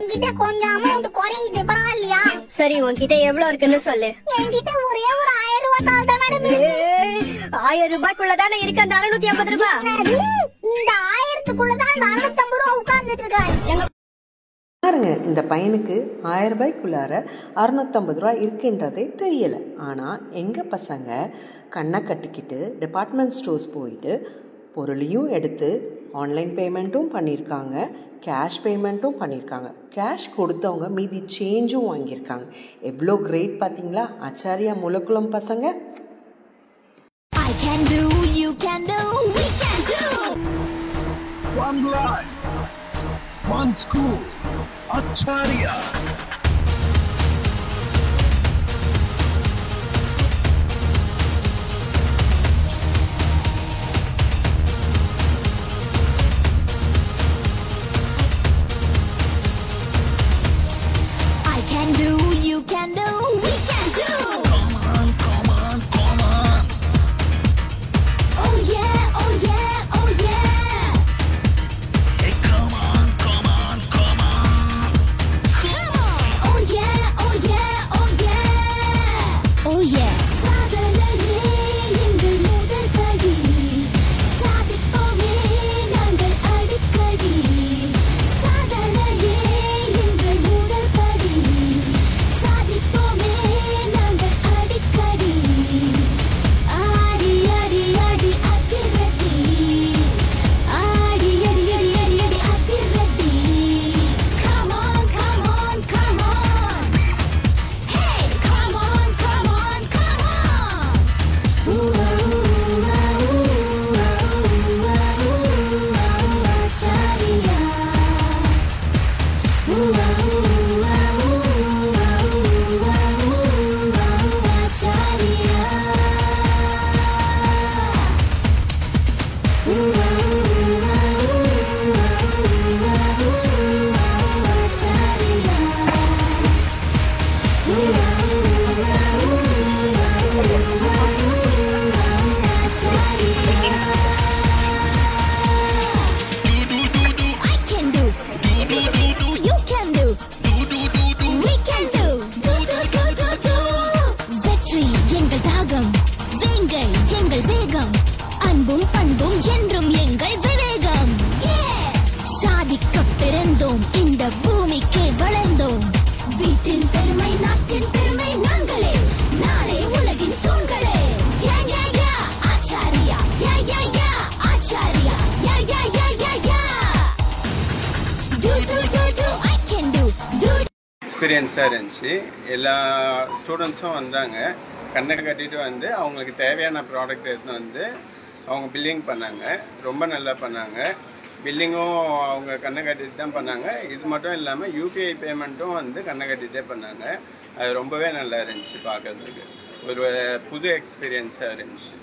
என்கிட்ட கொஞ்சம் அமௌண்ட் குறையுது, பரவாயில்லையா? சரி, உன்கிட்ட எவ்வளவு இருக்குன்னு சொல்லு. என்கிட்ட ஒரே ஒரு 1000 ரூபாய் தான் மேடம் இருக்கு. 1000 ரூபாய்க்குள்ளதானே இருக்கு அந்த 650 ரூபாய். இந்த 1000க்குள்ளதான் 650 ரூபாய் உட்கார்ந்துட்டு இருக்காரு. பாருங்க, இந்த பையனுக்கு 1000 ரூபாய்க்குள்ளார 650 ரூபாய் இருக்குன்றதே தெரியல. ஆனால் எங்கள் பசங்க கண்ணை கட்டிக்கிட்டு டிபார்ட்மெண்ட் ஸ்டோர்ஸ் போயிட்டு பொருளையும் எடுத்து ஆன்லைன் பேமெண்ட்டும் பண்ணியிருக்காங்க, கேஷ் பேமெண்ட்டும் பண்ணியிருக்காங்க. கேஷ் கொடுத்தவங்க மீதி சேஞ்சும் வாங்கியிருக்காங்க. எவ்வளோ கிரேட் பார்த்தீங்களா ஆச்சாரியா முலக்குளம் பசங்க. I can do, you can do, we can do. One life, one school, Acharya. I can do, you can do, we can do. Come on, come on, come on. Oh yeah, oh yeah, oh yeah. Hey, come on, come on, come on. Come on. Oh yeah, oh yeah, oh yeah. Oh yeah. சாதனையே எங்கள் முதல் படி. சாதிப்போமே நாங்கள் அடிக்கடி. சாதனையே எங்கள் முதல் படி. சாதிப்போமே நாங்கள் அடிக்கடி. ஆடி ஆடி ஆடி அதிரடி. ஆடி ஆடி ஆடி ஆடி ஆடி அதிரடி. Come on, come on, come on. Hey, come on, come on, come on. Ooh, Acharya. I can do. You can do. We can do. வெற்றி எங்கள் தாகம், வேங்கை எங்கள் வேகம், அன்பும் பண்பும் என்றும் எங்கள் விவேகம். சாதிக்க பிறந்தோம், இந்த பூமிக்கே வளர்ந்தோம். வீட்டின் பெருமை, நாட்டின் பெருமை நாங்களே, நாளை உலகின் தூண்களே. Yeah, yeah, yeah, Acharya. Yeah, yeah, yeah, Acharya. Yeah, yeah, yeah, yeah, yeah. Do, I can do. எக்ஸ்பீரியன்ஸாக இருந்துச்சு. எல்லா ஸ்டூடெண்ட்ஸும் வந்தாங்க, கண்ணை கட்டிட்டு வந்து அவங்களுக்கு தேவையான ப்ராடக்ட் எடுத்து வந்து அவங்க பில்லிங் பண்ணாங்க. ரொம்ப நல்லா பண்ணாங்க. பில்லிங்கும் அவங்க கண்ணை கட்டிட்டு தான் பண்ணாங்க. இது மட்டும் இல்லாமல் யூபிஐ பேமெண்ட்டும் வந்து கண்ணை கட்டிகிட்டே பண்ணாங்க. அது ரொம்பவே நல்லா இருந்துச்சு பார்க்கறதுக்கு. ஒரு புது எக்ஸ்பீரியன்ஸாக இருந்துச்சு.